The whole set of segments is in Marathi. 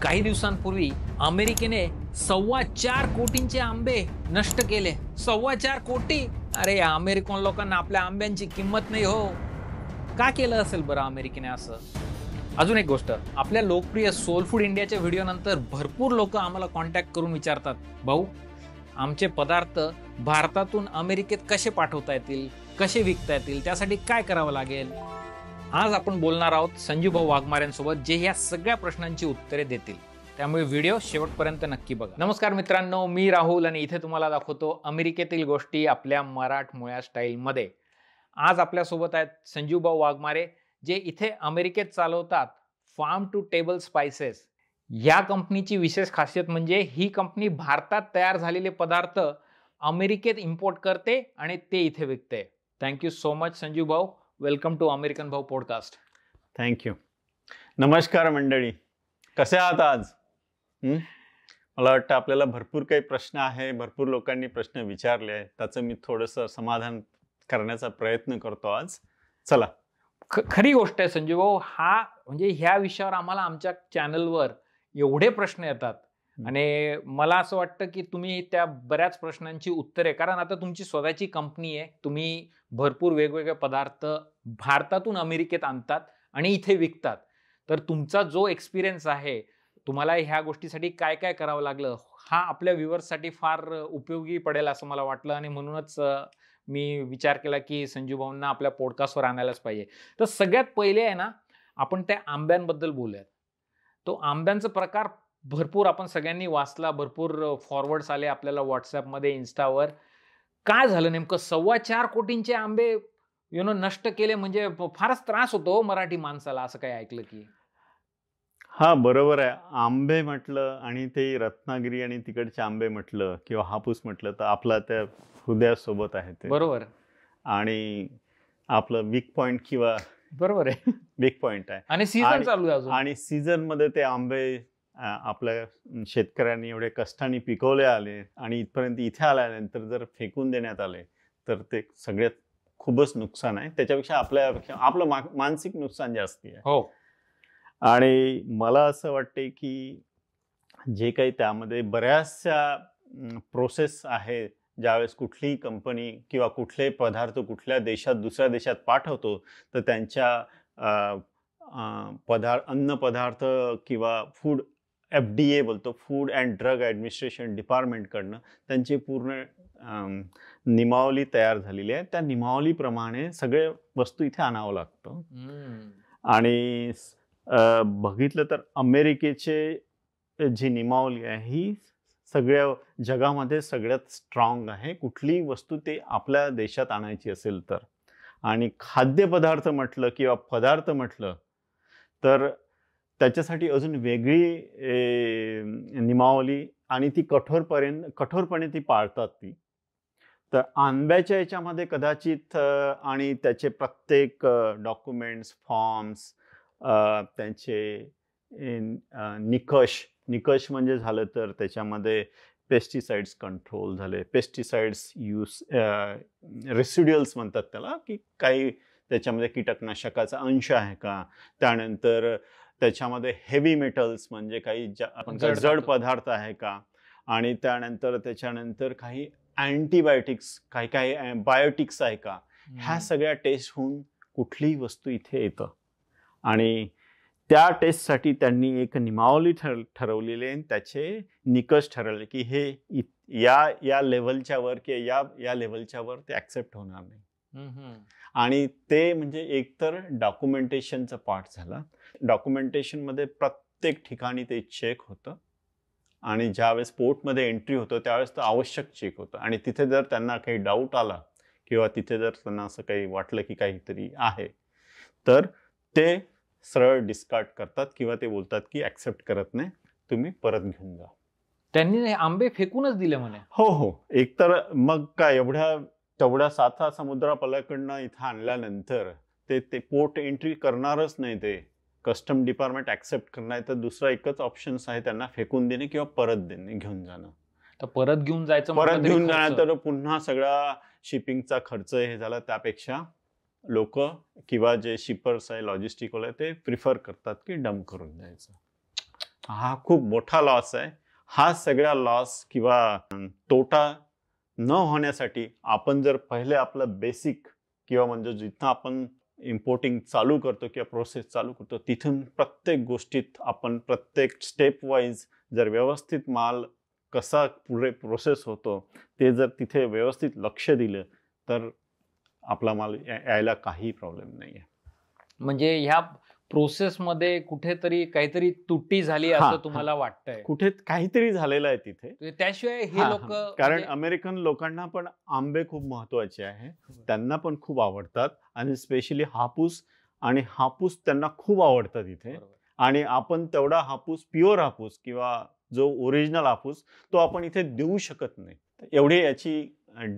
काही दिवसांपूर्वी अमेरिकेने 4.25 कोटींचे आंबे नष्ट केले. 4.25 कोटी. अरे या अमेरिकन लोकांना आपल्या आंब्यांची किंमत नाही हो. का केलं असेल बरं अमेरिकेने असं? अजून एक गोष्ट, आपल्या लोकप्रिय सोल फूड इंडियाच्या व्हिडिओ नंतर भरपूर लोक आम्हाला कॉन्टॅक्ट करून विचारतात, भाऊ आमचे पदार्थ भारतातून अमेरिकेत कसे पाठवता येतील, कसे विकता येतील, त्यासाठी काय करावं लागेल? आज आपण बोलणार आहोत संजू भाऊ वाघमारेंसोबत, जे या सगळ्या प्रश्नांची उत्तरे देतील. त्यामुळे व्हिडिओ शेवटपर्यंत नक्की बघा. नमस्कार मित्रांनो, मी राहुल आणि इथे तुम्हाला दाखवतो अमेरिकेतील गोष्टी आपल्या मराठमोळ्या स्टाईलमध्ये. आज आपल्यासोबत आहेत संजू भाऊ वाघमारे, जे इथे अमेरिकेत चालवतात फार्म टू टेबल स्पाइसेस. या कंपनीची विशेष खासियत म्हणजे ही कंपनी भारतात तयार झालेले पदार्थ अमेरिकेत इम्पोर्ट करते आणि ते इथे विकते. थँक्यू सो मच संजू भाऊ. वेलकम टू अमेरिकन भाऊ पॉडकास्ट. थँक्यू. नमस्कार मंडळी, कसे आहात आज? मला वाटतं आपल्याला भरपूर काही प्रश्न आहे, भरपूर लोकांनी प्रश्न विचारले आहे, त्याचं मी थोडंसं समाधान करण्याचा प्रयत्न करतो आज. चला. खरी गोष्ट आहे संजू भाऊ, हा म्हणजे ह्या विषयावर आम्हाला आमच्या चॅनलवर एवढे प्रश्न येतात आणि मला असं वाटतं की तुम्ही त्या बऱ्याच प्रश्नांची उत्तरे, कारण आता तुमची स्वतःची कंपनी आहे, तुम्ही भरपूर वेगवेगळे पदार्थ भारतातून अमेरिकेत आणतात आणि इथे विकतात. तर तुमचा जो एक्सपिरियन्स आहे, तुम्हाला ह्या गोष्टीसाठी काय काय करावं लागलं, हा आपल्या व्ह्युअर्ससाठी फार उपयोगी पडेल असं मला वाटलं आणि म्हणूनच मी विचार केला की संजू भाऊंना आपल्या पॉडकास्टवर आणायलाच पाहिजे. तर सगळ्यात पहिले आहे ना, आपण त्या आंब्यांबद्दल बोलूयात. तो आंब्यांचा प्रकार भरपूर आपण सगळ्यांनी वाचला, भरपूर फॉरवर्ड्स आले आपल्याला व्हॉट्सॲपमध्ये, इन्स्टावर. काय झालं नेमकं? 4.25 कोटींचे आंबे नष्ट केले म्हणजे फारच त्रास होतो मराठी माणसाला, असं काही ऐकलं की? हा, बरोबर आहे. आंबे म्हटलं आणि ते रत्नागिरी आणि तिकडचे आंबे म्हटलं किंवा हापूस म्हटलं तर आपला त्या हृदयासोबत आहे ते. बरोबर. आणि आपलं वीक पॉइंट किंवा बरोबर आहे, वीक पॉइंट आहे. आणि सीझन चालू आहे अजून. आणि सीझन मध्ये ते आंबे आपल्या शेतकऱ्यांनी एवढे कष्टाने पिकवले आले आणि इथपर्यंत इथे आल्यानंतर जर फेकून देण्यात आले तर ते सगळ्यात खूपच नुकसान आहे. त्याच्यापेक्षा आपलं मानसिक नुकसान जास्ती आहे. हो. आणि मला असं वाटते की जे काही त्यामध्ये बऱ्याचशा प्रोसेस आहे, ज्यावेळेस कुठलीही कंपनी किंवा कुठले पदार्थ कुठल्या देशात दुसऱ्या देशात पाठवतो तर त्यांच्या अन्न पदार्थ किंवा फूड FDA बोलतो, फूड अँड ड्रग ॲडमिनिस्ट्रेशन डिपार्टमेंटकडनं त्यांची पूर्ण नियमावली तयार झालेली आहे. त्या नियमावलीप्रमाणे सगळे वस्तू इथे आणावं लागतं. आणि बघितलं तर अमेरिकेचे जी नियमावली आहे ही सगळ्या जगामध्ये सगळ्यात स्ट्रॉंग आहे, कुठलीही वस्तू ते आपल्या देशात आणायची असेल तर. आणि खाद्यपदार्थ म्हटलं किंवा पदार्थ म्हटलं तर त्याच्यासाठी अजून वेगळी नियमावली आणि ती कठोरपणे ती पाळतात ती. तर आंब्याच्या याच्यामध्ये कदाचित आणि त्याचे प्रत्येक डॉक्युमेंट्स, फॉर्म्स, त्यांचे निकष म्हणजे झालं तर त्याच्यामध्ये पेस्टिसाइड्स कंट्रोल झाले, पेस्टिसाइड्स यूज, रेसिड्युअल्स म्हणतात त्याला, की काही त्याच्यामध्ये कीटकनाशकाचा अंश आहे का, त्यानंतर त्याच्यामध्ये हेवी मेटल्स म्हणजे काही जड पदार्थ आहे का, आणि त्याच्यानंतर काही अँटीबायोटिक्स, काही बायोटिक्स आहे का, ह्या सगळ्या टेस्ट होऊन कुठलीही वस्तू इथे येतं. आणि त्या टेस्टसाठी त्यांनी एक नियमावली ठरवलेली आहे, त्याचे निकष ठरवले की हे या लेव्हलच्या वर किंवा या लेव्हलच्या वर ते ऍक्सेप्ट होणार नाही. आणि ते म्हणजे एकतर डॉक्युमेंटेशनचा पार्ट झाला. डॉक्युमेंटेशन मध्ये प्रत्येक ठिकाणी ते चेक होतं आणि ज्यावेळेस पोर्टमध्ये एंट्री होतं त्यावेळेस तर आवश्यक चेक होतं. आणि तिथे जर त्यांना काही डाऊट आला किंवा तिथे जर त्यांना असं काही वाटलं की काहीतरी आहे तर ते सरळ डिस्कार्ड करतात किंवा ते बोलतात की ऍक्सेप्ट करत नाही, तुम्ही परत घेऊन जा. त्यांनी आंबे फेकूनच दिले म्हणे. हो. एकतर मग काय, तेवढ्या 7 समुद्रापलीकडनं इथं आणल्यानंतर ते पोर्ट एंट्री करणारच नाही, ते कस्टम डिपार्टमेंट ऍक्सेप्ट करणार, तर दुसरा एकच ऑप्शन आहे, त्यांना फेकून देणे किंवा परत देणे, घेऊन जाणं. तर परत घेऊन जाणं तर पुन्हा सगळा शिपिंगचा खर्च हे झाला. त्यापेक्षा लोक किंवा जे शिपर्स आहे, लॉजिस्टिक वाले, ते प्रिफर करतात की डंप करून द्यायचं. हा खूप मोठा लॉस आहे. हा सगळा लॉस किंवा तोटा न होण्यासाठी आपण जर पहिले आपलं बेसिक किंवा म्हणजे जिथं आपण इम्पोर्टिंग चालू करतो किंवा प्रोसेस चालू करतो तिथून प्रत्येक गोष्टीत आपण प्रत्येक स्टेप वाईज जर व्यवस्थित माल कसा पुढे प्रोसेस होतो ते जर तिथे व्यवस्थित लक्ष दिलं तर आपला माल यायला काही प्रॉब्लेम नाही आहे. म्हणजे ह्या प्रोसेसमध्ये कुठेतरी काहीतरी तुटी झाली असं तुम्हाला वाटतंय? कुठे काहीतरी झालेलं आहे तिथे. त्याशिवाय हे लोक, कारण अमेरिकन लोकांना पण आंबे खूप महत्वाचे आहे, त्यांना पण खूप आवडतात आणि स्पेशली हापूस, आणि हापूस त्यांना खूप आवडतात इथे. आणि आपण तेवढा हापूस, प्युअर हापूस किंवा जो ओरिजिनल हापूस तो आपण इथे देऊ शकत नाही. एवढी याची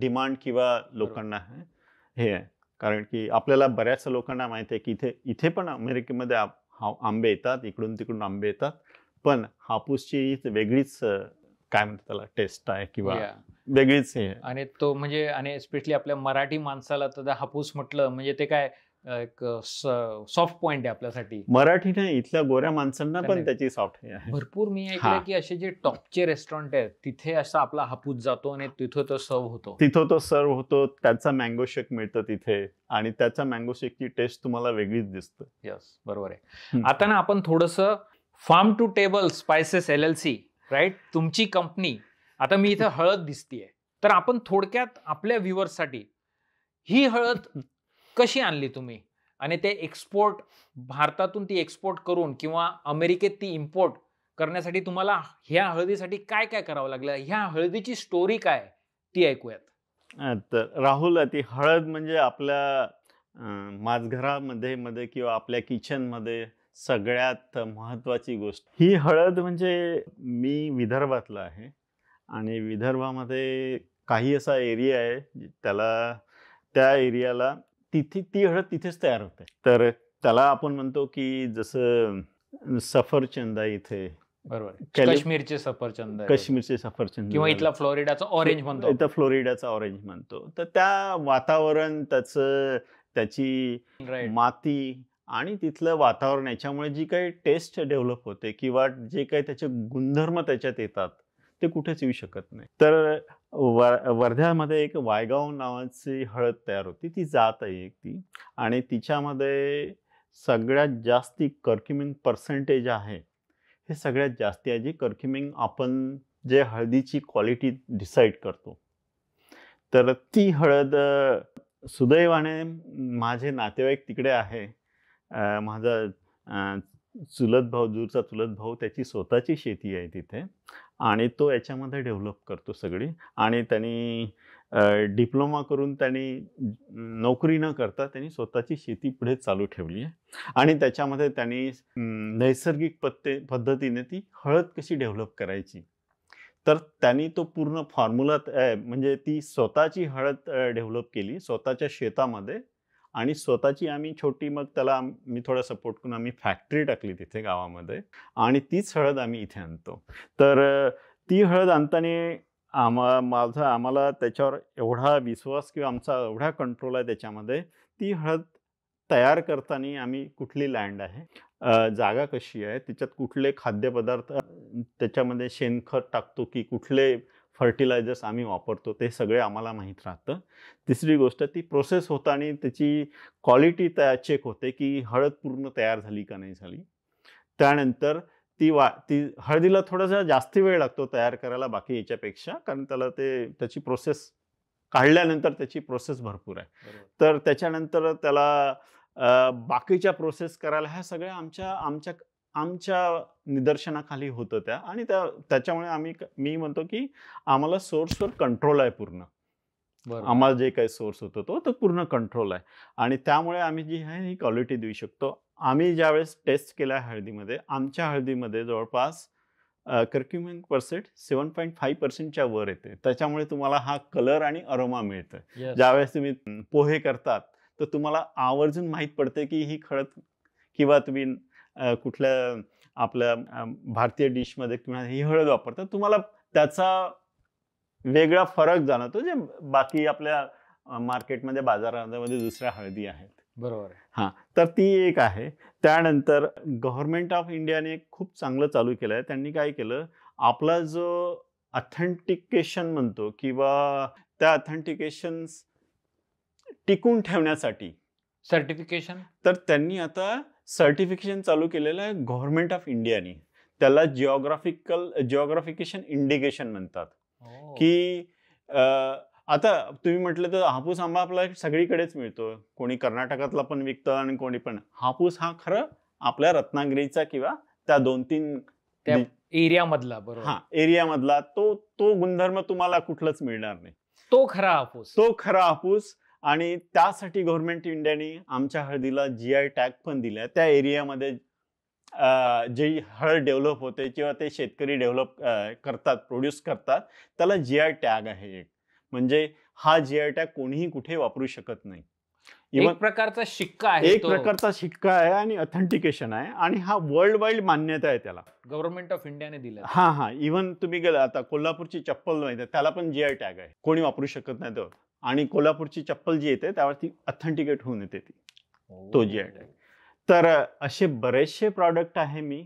डिमांड किंवा लोकांना हे आहे. कारण की आपल्याला बऱ्याच लोकांना माहिती आहे की इथे पण अमेरिकेमध्ये आंबे येतात, इकडून तिकडून आंबे येतात, पण हापूसची वेगळीच काय म्हणतात त्याला टेस्ट आहे किंवा वेगळीच हे. आणि तो म्हणजे आणि स्पेशली आपल्या मराठी माणसाला तर हापूस म्हटलं म्हणजे ते काय एक सॉफ्ट पॉइंट आहे आपल्यासाठी. मराठी नाही, इथल्या गोऱ्या माणसांना पण त्याची सॉफ्ट आहे. भरपूर मी ऐकलं की असे जे टॉपचे रेस्टॉरंट आहेत तिथे असा आपला हापूस जातो आणि तिथं तो सर्व होतो. त्याचा मँगो शेक मिळतं तिथे आणि त्याचा मँगो शेकची टेस्ट तुम्हाला वेगळीच दिसते. यस, बरोबर आहे. आता ना आपण थोडंसं farm to table spices LLC, right, तुमची कंपनी. आता मी इथं हळद दिसतीये, तर आपण थोडक्यात आपल्या व्ह्युअर्ससाठी ही हळद कशी आणली तुम्ही आणि ते एक्सपोर्ट, भारतातून ती एक्सपोर्ट करून किंवा अमेरिकेत ती इम्पोर्ट करण्यासाठी तुम्हाला ह्या हळदीसाठी काय काय करावं लागलं, ह्या हळदीची स्टोरी काय ती ऐकूयात. तर राहुल, ती हळद म्हणजे आपल्या माझघरामध्ये किंवा आपल्या किचनमध्ये सगळ्यात महत्वाची गोष्ट. ही हळद म्हणजे मी विदर्भातला आहे आणि विदर्भामध्ये काही असा एरिया आहे त्या एरियाला ती हळद तिथेच तयार होते. तर त्याला आपण म्हणतो की जसं सफरचंद आहे इथे, बरोबर, काश्मीरचे सफरचंद किंवा इथला फ्लोरिडाचा ऑरेंज म्हणतो, इथं फ्लोरिडाचा ऑरेंज म्हणतो. तर त्या वातावरण, त्याची माती आणि तिथलं वातावरण याच्यामुळे जी काही टेस्ट डेव्हलप होते किंवा जे काही त्याचे गुणधर्म त्याच्यात येतात ते कुठेच येऊ शकत नाही. तर वर्ध्यामध्ये एक वायगाव नावाची हळद तयार होती, ती जात आहे ती, आणि तिच्यामध्ये सगळ्यात जास्ती कर्क्युमिन पर्सेंटेज आहे. हे सगळ्यात जास्ती आहे, जी कर्क्युमिन आपण जे हळदीची क्वालिटी डिसाईड करतो. तर ती हळद सुदैवाने माझे नातेवाईक तिकडे आहे. माझा दूरचा चुलत भाऊ, त्याची स्वतःची शेती आहे तिथे आणि तो याच्यामध्ये डेव्हलप करतो सगळी. आणि त्यांनी डिप्लोमा करून त्यांनी नोकरी न करता त्यांनी स्वतःची शेती पुढे चालू ठेवली आहे आणि त्याच्यामध्ये त्यांनी नैसर्गिक पद्धतीने ती हळद कशी डेव्हलप करायची, तर त्यांनी तो पूर्ण फॉर्म्युला, म्हणजे ती स्वतःची हळद डेव्हलप केली स्वतःच्या शेतामध्ये आणि स्वतःची आम्ही छोटी, मग त्याला मी थोडा सपोर्ट करून आम्ही फॅक्टरी टाकली तिथे गावामध्ये आणि तीच हळद आम्ही इथे आणतो. तर ती हळद आणताना आम्हाला त्याच्यावर एवढा विश्वास किंवा आमचा एवढा कंट्रोल आहे त्याच्यामध्ये. ती हळद तयार करताना आम्ही कुठली लँड आहे, जागा कशी आहे, त्याच्यात कुठले खाद्यपदार्थ, त्याच्यामध्ये शेणखत टाकतो की कुठले फर्टिलायझर्स आम्ही वापरतो, ते सगळे आम्हाला माहीत राहतं. तिसरी गोष्ट, ती प्रोसेस होताना त्याची क्वालिटी चेक होते की हळद पूर्ण तयार झाली का नाही झाली. त्यानंतर ती हळदीला थोडासा जास्त वेळ लागतो तयार करायला बाकी याच्यापेक्षा, कारण त्याची प्रोसेस काढल्यानंतर त्याची प्रोसेस भरपूर आहे. तर त्याच्यानंतर त्याला बाकीच्या प्रोसेस करायला ह्या सगळ्या आमच्या निदर्शनाखाली होतं त्या, आणि त्याच्यामुळे मी म्हणतो की आम्हाला सोर्सवर कंट्रोल आहे पूर्ण. आम्हाला जे काही सोर्स होतो तो पूर्ण कंट्रोल आहे आणि त्यामुळे आम्ही जी आहे ही क्वालिटी देऊ शकतो. आम्ही ज्यावेळेस टेस्ट केला हळदीमध्ये, आमच्या हळदीमध्ये जवळपास कर्क्युमिन पर्सेंट 7.5% वर येते. त्याच्यामुळे तुम्हाला हा कलर आणि अरोमा मिळतं. ज्यावेळेस तुम्ही पोहे करतात तर तुम्हाला आवर्जून माहीत पडते की ही हळद, किंवा तुम्ही कुठल्या आपल्या भारतीय डिशमध्ये तुम्हाला ही हळद वापरतात, तुम्हाला त्याचा वेगळा फरक जाणवतो जे बाकी आपल्या मार्केटमध्ये, बाजारामध्ये दुसऱ्या हळदी आहेत. बरोबर आहे. हां, तर ती एक आहे. त्यानंतर गव्हर्नमेंट ऑफ इंडियाने खूप चांगलं चालू केलं आहे. त्यांनी काय केलं, आपला जो ऑथेंटिकेशन म्हणतो किंवा त्या ऑथेंटिकेशन्स टिकून ठेवण्यासाठी सर्टिफिकेशन. तर त्यांनी आता सर्टिफिकेशन चालू केलेलं आहे गव्हर्नमेंट ऑफ इंडियाने. त्याला जिओग्राफिकेशन इंडिकेशन म्हणतात. की आता तुम्ही म्हटलं तर हापूस आंबा आपला सगळीकडेच मिळतो. कोणी कर्नाटकातला पण विकतं आणि कोणी पण. हापूस हा खरं आपल्या रत्नागिरीचा किंवा त्या 2-3 त्या एरिया मधला. बरोबर. हा एरियामधला तो गुणधर्म तुम्हाला कुठलंच मिळणार नाही. तो खरा हापूस. तो खरा हापूस. आणि त्यासाठी गव्हर्नमेंट इंडियाने आमच्या हळदीला GI टॅग पण दिला. त्या एरियामध्ये जे हळद डेव्हलप होते किंवा ते शेतकरी डेव्हलप करतात, प्रोड्यूस करतात, त्याला GI टॅग आहे एक. म्हणजे हा GI टॅग कोणीही कुठे वापरू शकत नाही. एक प्रकारचा शिक्का आहे. एक प्रकारचा शिक्का आहे आणि ऑथेंटिकेशन आहे आणि हा वर्ल्ड वाईड मान्यता आहे त्याला. गव्हर्नमेंट ऑफ इंडियाने दिला. हा इव्हन तुम्ही गेला आता कोल्हापूरची चप्पल माहिती आहे, त्याला पण GI टॅग आहे. कोणी वापरू शकत नाही तो. आणि कोल्हापूरची चप्पल जी येते त्यावरती ऑथेंटिकेट होऊन येते ती, तो GI टॅग. तर असे बरेचसे प्रॉडक्ट आहे.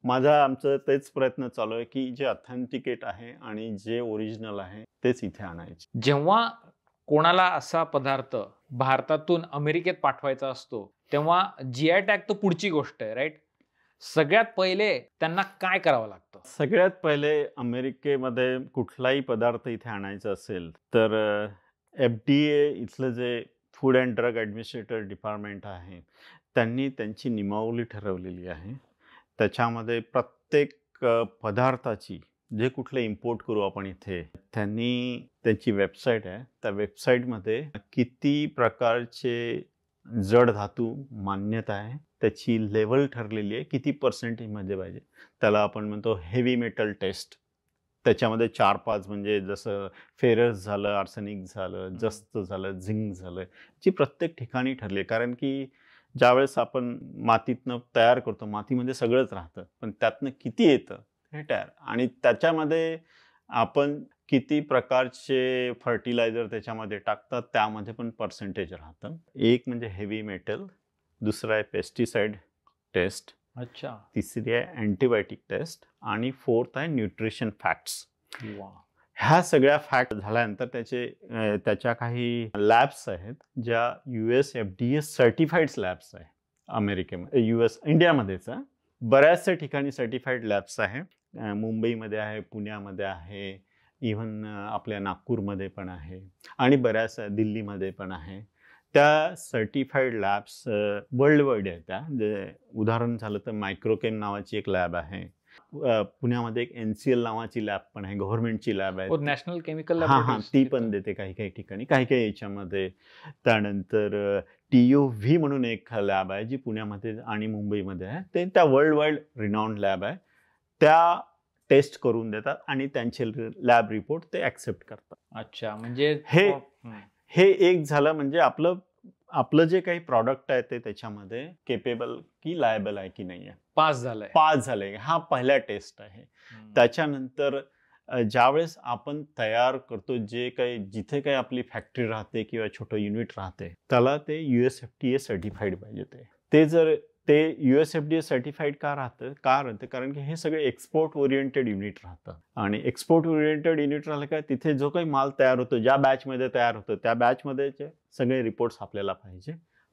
आमचं तेच प्रयत्न चालू आहे की जे ऑथेंटिकेट आहे आणि जे ओरिजिनल आहे तेच इथे आणायचे. जेव्हा कोणाला असा पदार्थ भारतातून अमेरिकेत पाठवायचा असतो तेव्हा GI टॅग तर पुढची गोष्ट आहे, राईट? सगळ्यात पहिले त्यांना काय करावं लागतं? सगळ्यात पहिले अमेरिकेमध्ये कुठलाही पदार्थ इथे आणायचा असेल तर FDA इथलं जे food and drug administrator department आहे त्यांनी त्यांची नियमावली ठरवलेली आहे. त्याच्यामध्ये प्रत्येक पदार्थाची जे कुठले इम्पोर्ट करू आपण इथे त्यांनी त्यांची वेबसाईट आहे. त्या वेबसाईटमध्ये किती प्रकारचे जड धातू मान्यता आहे त्याची लेवल ठरलेली आहे, किती पर्सेंटेजमध्ये पाहिजे. त्याला आपण म्हणतो हेवी मेटल टेस्ट. त्याच्यामध्ये 4-5 म्हणजे जसं फेरस झालं, आर्सेनिक झालं, जस्त झालं, झिंक झालं, जी प्रत्येक ठिकाणी ठरली. कारण की ज्यावेळेस आपण मातीतनं तयार करतो, मातीमध्ये सगळंच राहतं, पण त्यातनं किती येतं हे तयार. आणि त्याच्यामध्ये आपण किती प्रकारचे फर्टिलायझर त्याच्यामध्ये टाकतात त्यामध्ये पण पर्सेंटेज राहतं. एक म्हणजे हेवी मेटल, दुसरा आहे पेस्टिसाइड टेस्ट, अच्छा, तिसरी आहे अँटीबायोटिक टेस्ट आणि फोर्थ आहे न्यूट्रिशन फॅक्ट्स. ह्या सगळ्या फॅक्ट झाल्यानंतर त्याच्या काही लॅब्स आहेत ज्या US FDA सर्टिफाईड लॅब्स आहे. अमेरिकेमध्ये इंडियामध्येच बऱ्याचशा ठिकाणी सर्टिफाईड लॅब्स आहे. मुंबईमध्ये आहे, पुण्यामध्ये आहे, इव्हन आपल्या नागपूरमध्ये पण आहे आणि बऱ्याच दिल्लीमध्ये पण आहे. त्या सर्टिफाईड लॅब्स वर्ल्ड वाईड आहेत. त्या उदाहरण झालं तर मायक्रोकेम नावाची एक लॅब आहे. पुण्यामध्ये एक NCL नावाची लॅब पण आहे, गव्हर्नमेंटची लॅब आहे. नॅशनल केमिकल हां ती पण देते काही ठिकाणी, काही याच्यामध्ये. त्यानंतर TUV म्हणून एक लॅब आहे जी पुण्यामध्ये आणि मुंबईमध्ये आहे. ते त्या वर्ल्ड वाईड रिनाउंड लॅब आहे. त्या टेस्ट करून देतात आणि त्यांचे लॅब रिपोर्ट ते ऍक्सेप्ट करतात. अच्छा, म्हणजे हे एक झालं. म्हणजे आपलं जे काही प्रॉडक्ट आहे ते त्याच्यामध्ये केपेबल की लायबल आहे की नाही आहे, पास झालंय. हा पहिला टेस्ट आहे. त्याच्यानंतर ज्यावेळेस आपण तयार करतो, जिथे काही आपली फॅक्टरी राहते किंवा छोटं युनिट राहते, त्याला ते US FDA सर्टिफाईड पाहिजे. ते जर ते US FDA सर्टिफाईड का राहतं कारण की हे सगळे एक्सपोर्ट ओरिएंटेड युनिट राहतं. आणि एक्सपोर्ट ओरिएंटेड युनिट राहिलं का तिथे जो काही माल तयार होतो, ज्या बॅचमध्ये तयार होतो त्या बॅचमध्ये सगळे रिपोर्ट्स आपल्याला पाहिजे.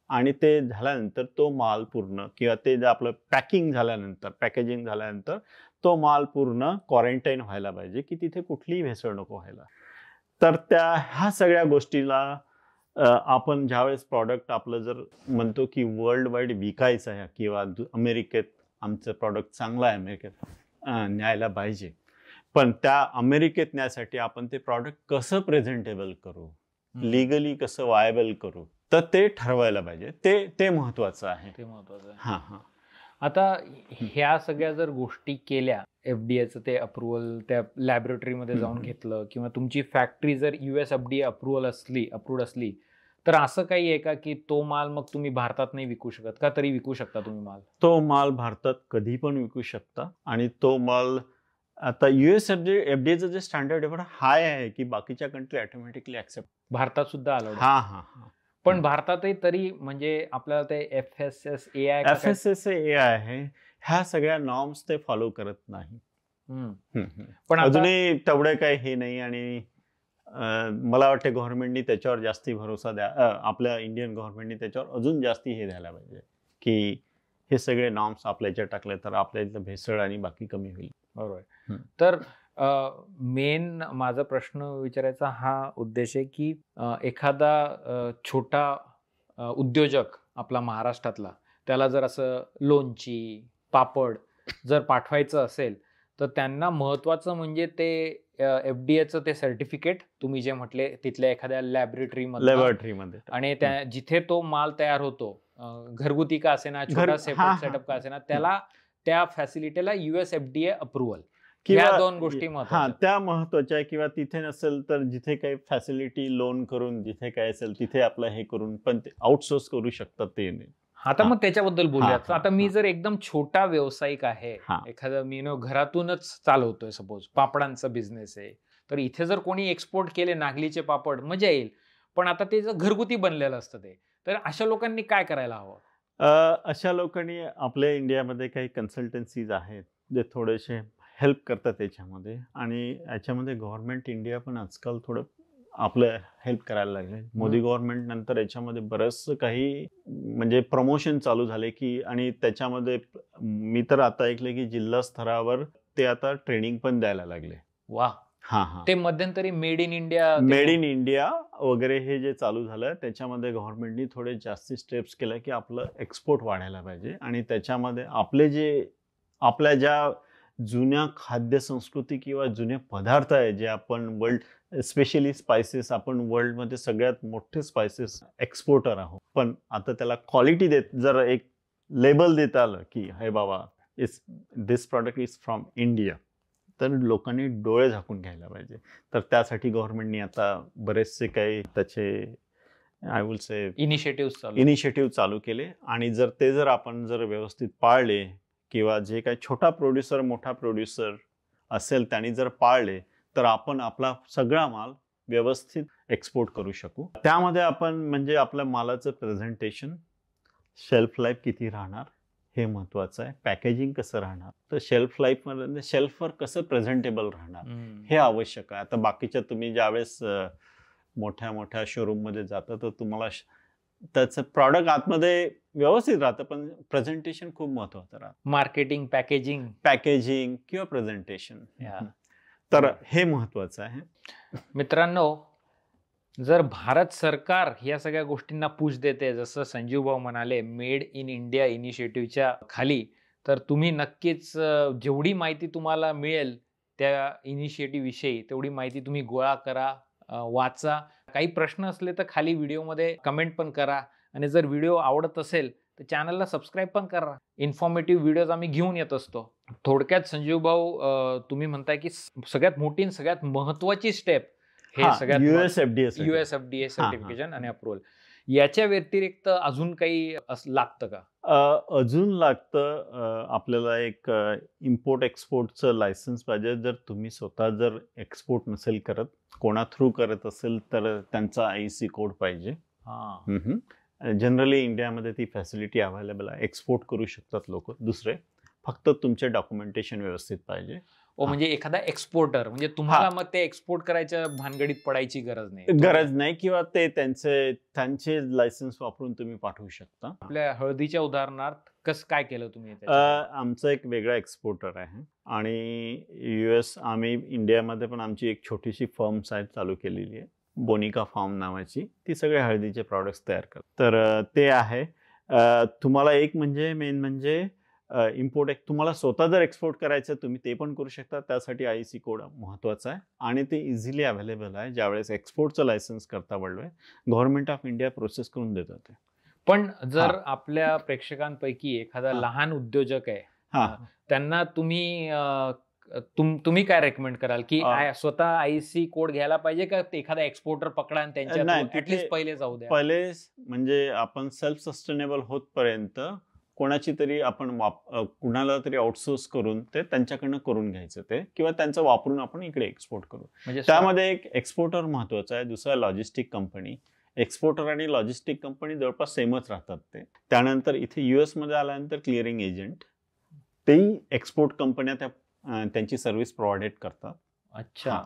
आणि ते झाल्यानंतर तो माल पूर्ण किंवा ते जे आपलं पॅकिंग झाल्यानंतर तो माल पूर्ण क्वारंटाईन व्हायला पाहिजे की तिथे कुठलीही भेसळ नको व्हायला. तर ह्या सगळ्या गोष्टीला आपण ज्यावेळेस प्रॉडक्ट आपलं जर म्हणतो की वर्ल्ड वाईड विकायचं आहे किंवा अमेरिकेत आमचं प्रॉडक्ट चांगलं आहे, अमेरिकेत न्यायला पाहिजे, पण त्या अमेरिकेत न्यायसाठी आपण ते प्रॉडक्ट कसं प्रेझेंटेबल करू, लिगली कसं वायबल करू, तर ते ठरवायला पाहिजे. ते महत्वाचं आहे. हां. आता ह्या सगळ्या जर गोष्टी केल्या, FDAचं ते अप्रुव्हल त्या लॅबोरेटरीमध्ये जाऊन घेतलं किंवा तुमची फॅक्टरी जर US FDA अप्रूव्ड असली, तर असं काही आहे का की तो माल मग तुम्ही भारतात नाही विकू शकत का? तरी विकू शकता तुम्ही माल? तो माल भारतात कधी पण विकू शकता. आणि तो माल आता US FDAचं जे स्टँडर्ड एवढं हाय आहे की बाकीच्या कंट्री ऑटोमॅटिकली ऍक्सेप्ट. भारतात सुद्धा अलाउड? हां. पण भारतातही तरी म्हणजे आपल्याला ते FSSAI FSSAI आहे, ह्या सगळ्या नॉर्म्स ते फॉलो करत नाही. पण अजूनही तेवढे काही हे नाही. आणि मला वाटतं गव्हर्नमेंटनी त्याच्यावर जास्ती भरोसा आपल्या इंडियन गव्हर्नमेंटनी त्याच्यावर अजून जास्ती हे द्यायला पाहिजे की हे सगळे नॉर्म्स आपल्या याच्यात टाकले तर आपल्या इथलं भेसळ आणि बाकी कमी होईल. बरोबर. तर मेन माझा प्रश्न विचारायचा हा उद्देश आहे की एखादा छोटा उद्योजक आपला महाराष्ट्रातला, त्याला जर असं लोणची, पापड जर पाठवायचं असेल तर त्यांना महत्वाचं म्हणजे ते FDAचं ते सर्टिफिकेट तुम्ही जे म्हटले तिथल्या एखाद्या लॅबोरेटरीमध्ये, आणि त्या जिथे तो माल तयार होतो, घरगुती का असेना, छोटा सेटअप का असेना, त्याला त्या फॅसिलिटीला USFDA अप्रुव्हल, या दोन गोष्टी महत्त्वाच्या. त्या महत्वाच्या. किंवा तिथे नसेल तर जिथे काही फॅसिलिटी लोन करून जिथे काय असेल तिथे आपलं हे करून पण ते आउटसोर्स करू शकतात ते नाही. आता मग त्याच्याबद्दल बोलूयात. आता मी जर एकदम छोटा व्यावसायिक आहे, एखादा मी घरातूनच चालवतोय, सपोज पापडांचा बिझनेस आहे, तर इथे जर कोणी एक्सपोर्ट केले नागलीचे पापड मजा येईल, पण आता ते जर घरगुती बनलेलं असतं ते, तर अशा लोकांनी काय करायला हवं? अशा लोकांनी आपल्या इंडियामध्ये काही कन्सल्टन्सीज आहेत जे थोडेसे हेल्प करतात त्याच्यामध्ये. आणि याच्यामध्ये गव्हर्नमेंट इंडिया पण आजकाल थोडं आपलं हेल्प करायला लागले. मोदी गव्हर्नमेंट नंतर याच्यामध्ये बरंचसं काही म्हणजे प्रमोशन चालू झाले की, आणि त्याच्यामध्ये मी तर आता ऐकले की जिल्हा स्तरावर ते आता ट्रेनिंग पण द्यायला लागले. वा. ते मध्यंतरी मेड इन इंडिया वगैरे हे जे चालू झालं त्याच्यामध्ये गव्हर्नमेंटनी थोडे जास्ती स्टेप्स केले की आपलं एक्सपोर्ट वाढायला पाहिजे. आणि त्याच्यामध्ये आपल्या ज्या जुन्या खाद्य संस्कृती किंवा जुने पदार्थ आहे जे आपण वर्ल्ड, स्पेशली स्पायसेस, आपण वर्ल्डमध्ये सगळ्यात मोठे स्पायसेस एक्सपोर्टर आहोत. पण आता त्याला क्वालिटी जर एक लेबल देता आलं की हे बाबा दिस प्रॉडक्ट इज फ्रॉम इंडिया, तर लोकांनी डोळे झाकून घ्यायला पाहिजे. तर त्यासाठी गव्हर्नमेंटनी आता बरेचसे काही त्याचे आय विल से इनिशिएटिव्ह चालू केले. आणि जर आपण व्यवस्थित पाळले किंवा जे काही छोटा प्रोड्युसर मोठा प्रोड्युसर असेल त्यांनी जर पाळले तर आपण आपला सगळा माल व्यवस्थित एक्सपोर्ट करू शकू. त्यामध्ये आपण म्हणजे आपल्या मालाचं प्रेझेंटेशन, शेल्फ लाईफ किती राहणार हे महत्वाचं आहे, पॅकेजिंग कसं राहणार, तर शेल्फ लाईफमध्ये शेल्फवर कसं प्रेझेंटेबल राहणार हे आवश्यक आहे. आता बाकीच्या तुम्ही ज्यावेळेस मोठ्या शोरूममध्ये जाता तर तुम्हाला त्याचं प्रॉडक्ट आतमध्ये व्यवस्थित राहतं पण प्रेझेंटेशन खूप महत्वाचं राहतं. मार्केटिंग, पॅकेजिंग किंवा प्रेझेंटेशन, तर हे महत्वाचं आहे. मित्रांनो, जर भारत सरकार या सगळ्या गोष्टींना पुश देते, जसं संजीव भाऊ म्हणाले मेड इन इंडिया इनिशिएटिव्हच्या खाली, तर तुम्ही नक्कीच जेवढी माहिती तुम्हाला मिळेल त्या इनिशिएटिव्ह विषयी तेवढी माहिती तुम्ही गोळा करा, वाचा. काही प्रश्न असले तर खाली व्हिडिओमध्ये कमेंट पण करा. आणि जर व्हिडिओ आवडत असेल तर चॅनलला सबस्क्राईब पण करा. इन्फॉर्मेटिव्ह व्हिडिओज आम्ही घेऊन येत असतो. थोडक्यात संजीव भाऊ, तुम्ही म्हणताय की सगळ्यात मोठी आणि सगळ्यात महत्वाची स्टेप हे सगळ्यात USFDA सर्टिफिकेशन आणि अप्रुव्हल. याच्या व्यतिरिक्त अजून काही लागतं का? अजून लागतं आपल्याला एक इम्पोर्ट एक्सपोर्टचं लायसन्स पाहिजे. जर तुम्ही स्वतः जर एक्सपोर्ट नसेल करत, कोणा थ्रू करत असेल तर त्यांचा IC कोड पाहिजे. जनरली इंडियामध्ये ती फॅसिलिटी अवेलेबल आहे. एक्सपोर्ट करू शकतात लोक दुसरे, फक्त तुमचे डॉक्युमेंटेशन व्यवस्थित पाहिजे. म्हणजे एखादा एक्सपोर्टर म्हणजे तुम्हाला मग ते एक्सपोर्ट करायच्या भानगडीत पडायची गरज नाही किंवा ते त्यांचे लायसन्स वापरून तुम्ही पाठवू शकता. आपल्या हळदीच्या उदाहरणार्थ कसं काय केलं तुम्ही? आमचं एक वेगळा एक्सपोर्टर आहे आणि आम्ही इंडियामध्ये पण आमची एक छोटीशी फर्म साईट चालू केलेली आहे, बोनिका फार्म नावाची. ती सगळे हळदीचे प्रॉडक्ट्स तयार करतात. तर ते आहे. तुम्हाला एक मेन म्हणजे इम्पोर्ट तुम्हाला स्वतः जर एक्सपोर्ट करायचं तुम्ही ते पण करू शकता. त्यासाठी IC कोड महत्वाचा आहे आणि ते इझिली अवेलेबल आहे. ज्यावेळेस एक्सपोर्टचं लायसन्स करता गव्हर्नमेंट ऑफ इंडिया प्रोसेस करून देतात. पण जर आपल्या प्रेक्षकांपैकी एखादा लहान उद्योजक आहे, त्यांना तुम्ही काय रेकमेंड कराल की स्वतः IC कोड घ्यायला पाहिजे का एखादा एक्सपोर्टर पकडा आणि त्यांच्या पहिले जाऊ द्या? पहिले म्हणजे आपण सेल्फ सस्टेनेबल होतपर्यंत कोणाची तरी आपण कुणाला तरी आउटसोर्स करून ते त्यांच्याकडनं करून घ्यायचं ते, किंवा त्यांचं वापरून आपण इकडे एक्सपोर्ट करू. म्हणजे त्यामध्ये एक एक्सपोर्टर महत्वाचा आहे, दुसरा लॉजिस्टिक कंपनी, एक्सपोर्टर आणि लॉजिस्टिक कंपनी जवळपास सेमच राहतात ते. त्यानंतर इथे US मध्ये आल्यानंतर क्लिअरिंग एजंट, तेही एक्सपोर्ट कंपन्या त्यांची सर्व्हिस प्रोव्हाइड करतात. अच्छा.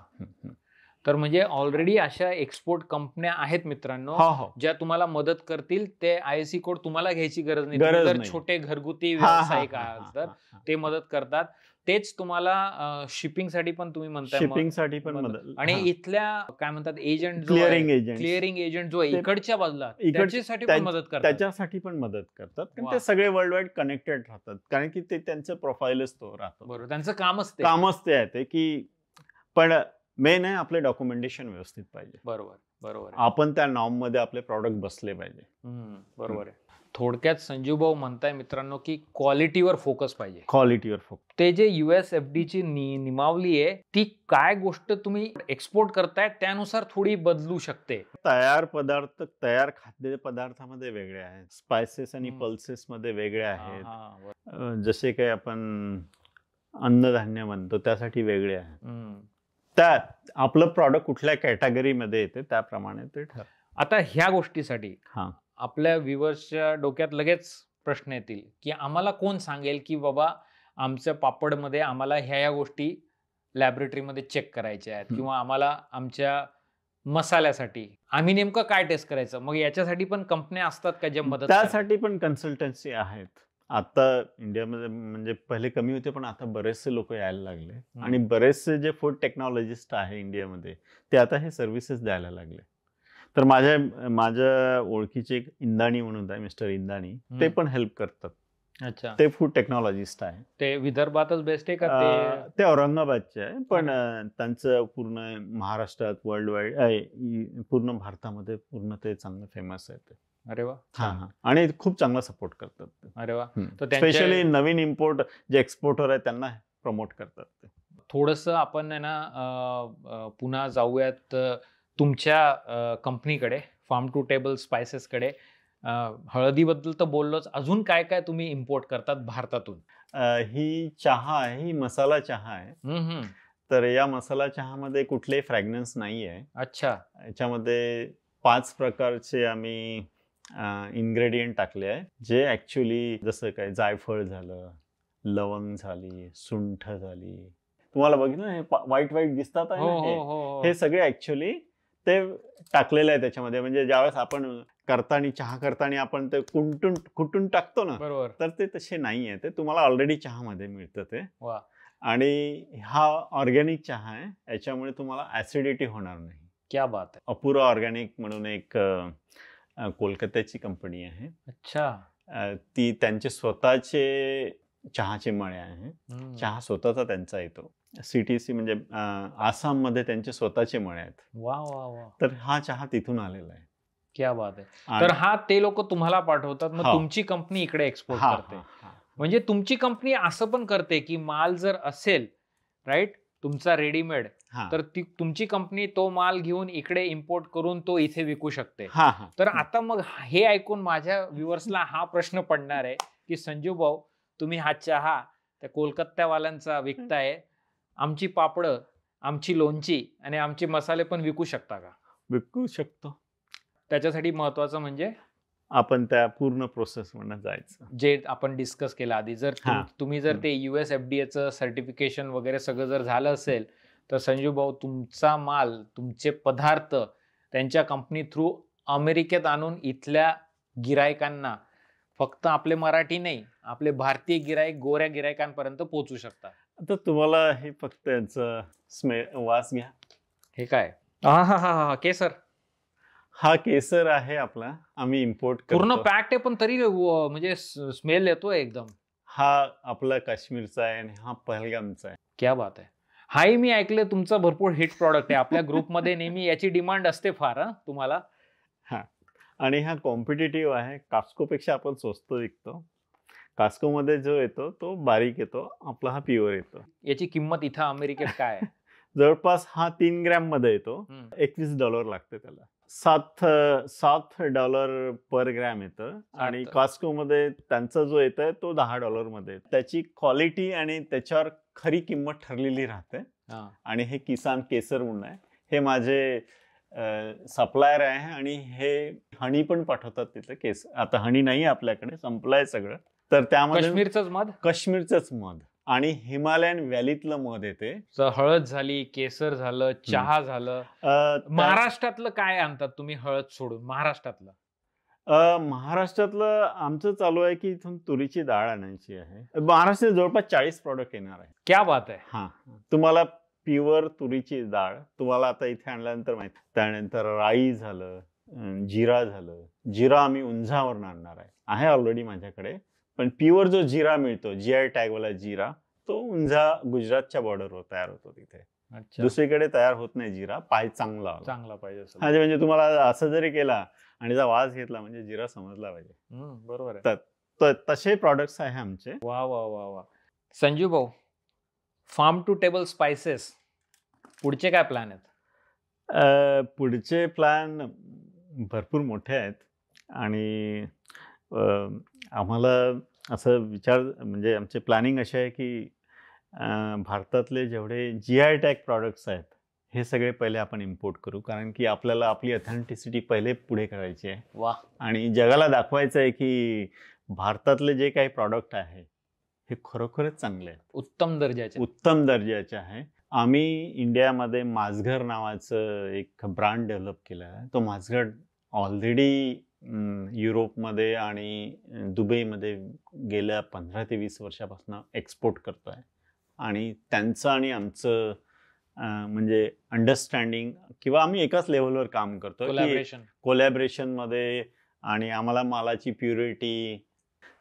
तर म्हणजे ऑलरेडी अशा एक्सपोर्ट कंपन्या आहेत मित्रांनो, ज्या तुम्हाला मदत करतील. ते ISC कोड तुम्हाला घ्यायची गरज नाही. जर छोटे घरगुती व्यावसायिक आहात तर ते मदत करतात. तेच तुम्हाला शिपिंग साठी पण तुम्ही म्हणताय, शिपिंग साठी पण मदत. आणि इथल्या काय म्हणतात एजंट, क्लिअरिंग एजंट जो इकडच्या बाजूला त्याच्यासाठी पण मदत करतात. त्याच्यासाठी पण मदत करतात, कारण ते सगळे वर्ल्ड वाईड कनेक्टेड राहतात, कारण की ते त्यांचं प्रोफाईलच तो राहतो. बरोबर, त्यांचं कामच ते आहे ते, की पण मेन आहे आपले डॉक्युमेंटेशन व्यवस्थित पाहिजे. बरोबर. आपण त्या नॉर्म मध्ये आपले प्रॉडक्ट बसले पाहिजे. बरोबर आहे. थोडक्यात संजीव भाऊ म्हणताय मित्रांनो की क्वालिटीवर फोकस पाहिजे. ते जे USFD ची नियमावली आहे ती काय गोष्ट तुम्ही एक्सपोर्ट करताय त्यानुसार थोडी बदलू शकते. तयार खाद्य पदार्थामध्ये वेगळे आहेत, स्पायसेस आणि पल्सेस मध्ये वेगळे आहेत. जसे काही आपण अन्नधान्य म्हणतो त्यासाठी वेगळे आहेत. त्यात आपलं प्रॉडक्ट कुठल्या कॅटेगरीमध्ये येते त्याप्रमाणे ते ठरतं. आता ह्या गोष्टीसाठी आपल्या व्ह्युअर्सच्या डोक्यात लगेच प्रश्न येतील की आम्हाला कोण सांगेल की बाबा आमच्या पापडमध्ये आम्हाला ह्या गोष्टी लॅबोरेटरीमध्ये चेक करायच्या आहेत, किंवा आम्हाला आमच्या मसाल्यासाठी आम्ही नेमकं काय टेस्ट करायचं. मग याच्यासाठी पण कंपन्या असतात का ज्या मदत? त्यासाठी पण कन्सल्टन्सी आहेत. आता इंडियामध्ये म्हणजे पहिले कमी होते, पण आता बरेचसे लोक यायला लागले, आणि बरेचसे जे फूड टेक्नॉलॉजिस्ट आहे इंडियामध्ये ते आता हे सर्व्हिसेस द्यायला लागले. तर माझ्या ओळखीचे एक इंदाणी म्हणून आहे, मिस्टर इंदाणी, ते पण हेल्प करतात. अच्छा. ते फूड टेक्नॉलॉजिस्ट आहे. ते विदर्भातच बेस्ट आहे का? ते औरंगाबादचे आहे, पण त्यांचं पूर्ण महाराष्ट्रात, वर्ल्ड वाईड, पूर्ण भारतामध्ये पूर्ण ते चांगलं फेमस आहे ते. अरे वा. आणि खूप चांगला सपोर्ट करतात. अरे वा. स्पेशली नवीन इम्पोर्ट जे एक्सपोर्टर आहे त्यांना प्रमोट करतात ते. थोडंसं आपण ना पुन्हा जाऊयात तुमच्या कंपनीकडे, फार्म टू टेबल स्पायसेस कडे. हळदीबद्दल तर बोललोच, अजून काय काय तुम्ही इम्पोर्ट करतात भारतातून? ही चहा आहे, ही मसाला चहा आहे. तर या मसाला चहामध्ये कुठलेही फ्रॅग्रन्स नाही आहे. अच्छा. याच्यामध्ये 5 प्रकारचे आम्ही इन्ग्रेडियंट टाकले आहे, जे ऍक्च्युली जसं काय जायफळ झालं, लवंग झाली, सुंठ झाली, तुम्हाला बघितलं हे व्हाईट दिसतात आहे, हे सगळे ऍक्च्युली ते टाकलेलं आहे त्याच्यामध्ये. म्हणजे ज्यावेळेस आपण चहा करताना आपण ते कुटून टाकतो ना, तर ते तसे नाही आहे, ते तुम्हाला ऑलरेडी चहामध्ये मिळतं ते. आणि हा ऑर्गॅनिक चहा आहे, याच्यामुळे तुम्हाला ऍसिडिटी होणार नाही. क्या बात आहे. अपुरा ऑर्गॅनिक म्हणून एक कोलकात्याची कंपनी आहे. अच्छा. ती त्यांचे स्वतःचे चहाचे मळे आहे, चहा स्वतःचा त्यांचा येतो. CTC म्हणजे आसाम मध्ये त्यांचे स्वतःचे मळे आहेत. वा वा वा. तर हा चहा तिथून आलेला आहे. क्या बात आहे. तर हा ते लोक तुम्हाला पाठवतात, मग तुमची कंपनी इकडे एक्सपोर्ट करते. म्हणजे तुमची कंपनी असं पण करते की माल जर असेल राईट तुमचा रेडीमेड, तर तुमची कंपनी तो माल घेऊन इकडे इम्पोर्ट करून तो इथे विकू शकते. तर आता मग हे ऐकून माझ्या व्ह्युअर्सला हा प्रश्न पडणार आहे की संजीव भाऊ, तुम्ही हा चहा त्या कोलकात्यावाल्यांचा विकताय, आमची पापडं, आमची लोणची आणि आमचे मसाले पण विकू शकता का? विकू शकतो. त्याच्यासाठी महत्वाचं म्हणजे आपण त्या पूर्ण प्रोसेस मध्ये जायचं, जे आपण डिस्कस केलं आधी. जर तुम्ही जर ते USFDA सर्टिफिकेशन वगैरे सगळं जर झालं असेल, तर संजीव भाऊ तुमचा माल, तुमचे पदार्थ त्यांच्या कंपनी थ्रू अमेरिकेत आणून इथल्या गिरायकांना, फक्त आपले मराठी नाही, आपले भारतीय गिरायक, गोऱ्या गिरायकांपर्यंत पोहोचू शकतात. आता तुम्हाला हे फक्त यांचं वास घ्या. हे काय? हा केसर. हा केसर आहे आपला, आम्ही इम्पोर्ट करतो. पूर्ण पॅक्ड आहे पण तरी म्हणजे स्मेल येतोय एकदम. हा आपला काश्मीरचा आहे आणि हा पहलगामचा आहे. क्या बात आहे. हाही मी ऐकलं तुमचा भरपूर हिट प्रॉडक्ट आहे. आपल्या ग्रुपमध्ये नेहमी याची डिमांड असते फार तुम्हाला. आणि हा कॉम्पिटिटिव्ह आहे. कास्कोपेक्षा आपण स्वस्त विकतो. कास्कोमध्ये जो येतो तो बारीक येतो, आपला हा प्युअर येतो. याची किंमत इथं अमेरिकेत काय आहे? जवळपास हा 3 ग्रॅम मध्ये येतो. $21 लागते त्याला. $7 पर ग्रॅम येतं. आणि कॉस्को मध्ये त्यांचा जो येतोय तो $10 मध्ये. त्याची क्वालिटी आणि त्याच्यावर खरी किंमत ठरलेली राहते. आणि हे किसान केसर म्हणून आहे. हे माझे सप्लायर आहे आणि हे हनी पण पाठवतात तिथं केस. आता हनी नाही आपल्याकडे, संपलंय सगळं. तर त्यामध्ये काश्मीरचंच मध, काश्मीरचंच मध आणि हिमालयन व्हॅलीतलं मध येते. हळद झाली, केसर झालं, चहा झालं. महाराष्ट्रातलं काय आणतात तुम्ही हळद सोडून? महाराष्ट्रातलं महाराष्ट्रातलं आमचं चालू आहे की इथून तुरीची डाळ आणायची आहे. महाराष्ट्रात जवळपास 40 प्रॉडक्ट येणार आहे. क्या बात आहे. हा, तुम्हाला प्युअर तुरीची डाळ तुम्हाला आता इथे आणल्यानंतर माहिती. त्यानंतर राई झालं, जिरा झालं. जिरा आम्ही उंझावरून आणणार आहे ऑलरेडी माझ्याकडे. पण प्युअर जो जिरा मिळतो, GI टॅगवाला जिरा, तो उंझा गुजरातच्या बॉर्डरवर तयार होतो तिथे. दुसरीकडे तयार होत नाही जिरा. चांगला पाहिजे. म्हणजे तुम्हाला असं जरी केला आणि जर वास घेतला म्हणजे जिरा समजला पाहिजे. बरोबर आहे. तर तसे प्रॉडक्ट्स आहे आमचे. वा वा वा वा. संजू भाऊ, फार्म टू टेबल स्पाइसेस पुढचे काय प्लॅन आहेत? पुढचे प्लॅन भरपूर मोठे आहेत आणि आम्हाला असं विचार म्हणजे आमचे प्लॅनिंग असे आहे की भारतातले जेवढे GI टॅग प्रॉडक्ट्स आहेत हे सगळे पहिले आपण इम्पोर्ट करू, कारण की आपल्याला आपली ऑथेंटिसिटी पहिले पुढे करायची आहे. वा. आणि जगाला दाखवायचं आहे की भारतातले जे काही प्रॉडक्ट आहे हे खरोखरच चांगले आहेत, उत्तम दर्जाचे आहे. आम्ही इंडियामध्ये माझघर नावाचं एक ब्रँड डेव्हलप केलं आहे. तो माझघर ऑलरेडी युरोपमध्ये आणि दुबईमध्ये गेल्या 15 ते 20 वर्षापासून एक्सपोर्ट करतो आहे. आणि त्यांचं आणि आमचं म्हणजे अंडरस्टँडिंग किंवा आम्ही एकाच लेवलवर काम करतो, कोलॅबरेशनमध्ये. आणि आम्हाला मालाची प्युरिटी,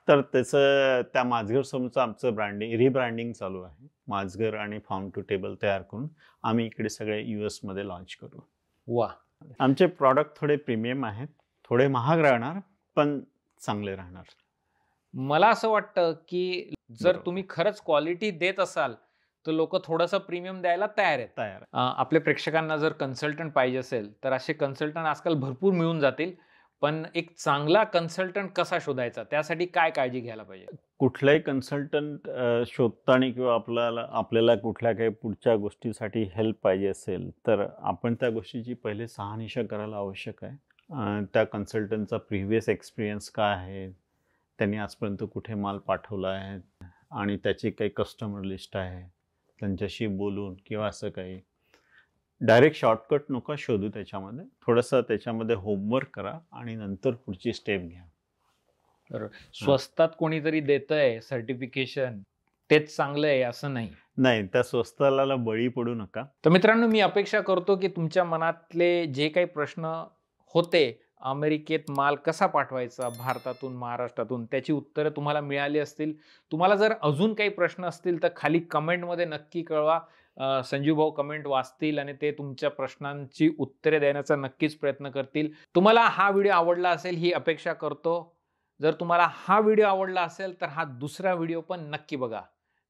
तर त्याचं त्या माझघर समोरचं आमचं रिब्रँडिंग चालू आहे. माझघर आणि फार्म टू टेबल तयार करून आम्ही इकडे सगळे US मध्ये लॉन्च करू. वा. आमचे प्रॉडक्ट थोडे प्रीमियम आहेत, थोडे महाग राहणार पण चांगले राहणार. मला असं वाटतं की जर तुम्ही खरंच क्वालिटी देत असाल तर लोक थोडंसं प्रीमियम द्यायला तयार आहेत. आपल्या प्रेक्षकांना जर कन्सल्टंट पाहिजे असेल तर असे कन्सल्टंट आजकाल भरपूर मिळून जातील. पण एक चांगला कन्सल्टंट कसा शोधायचा, त्यासाठी काय काळजी घ्यायला पाहिजे? कुठलाही कन्सल्टंट शोधताना किंवा आपल्याला कुठल्या काही पुढच्या गोष्टीसाठी हेल्प पाहिजे असेल तर आपण त्या गोष्टीची पहिले शहानिशा करायला आवश्यक आहे. त्या कन्सल्टंटचा प्रिव्हियस एक्सपिरियन्स काय आहे, त्यांनी आजपर्यंत कुठे माल पाठवला आहे आणि त्याची काही कस्टमर लिस्ट आहे, त्यांच्याशी बोलून किंवा असं काही डायरेक्ट शॉर्टकट नका शोधू. त्याच्यामध्ये थोडंसं त्याच्यामध्ये होमवर्क करा आणि नंतर पुढची स्टेप घ्या. बरोबर. स्वस्तात कोणीतरी देतंय सर्टिफिकेशन तेच चांगलं आहे असं नाही, त्या स्वस्ताला बळी पडू नका. तर मित्रांनो, मी अपेक्षा करतो की तुमच्या मनातले जे काही प्रश्न होते, अमेरिकेत माल कसा पाठवायचा भारतातून महाराष्ट्रातून, त्याची उत्तरं तुम्हाला मिळाली असतील. तुम्हाला जर अजून काही प्रश्न असतील तर खाली कमेंटमध्ये नक्की कळवा. संजू भाऊ कमेंट वाचतील आणि ते तुमच्या प्रश्नांची उत्तरे देण्याचा नक्कीच प्रयत्न करतील. तुम्हाला हा व्हिडिओ आवडला असेल ही अपेक्षा करतो. जर तुम्हाला हा व्हिडिओ आवडला असेल तर हा दुसरा व्हिडिओ पण नक्की बघा.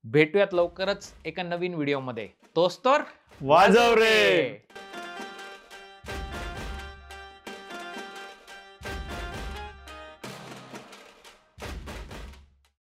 भेटूयात लवकरच एका नवीन व्हिडिओमध्ये. तोच तर वाजव रे.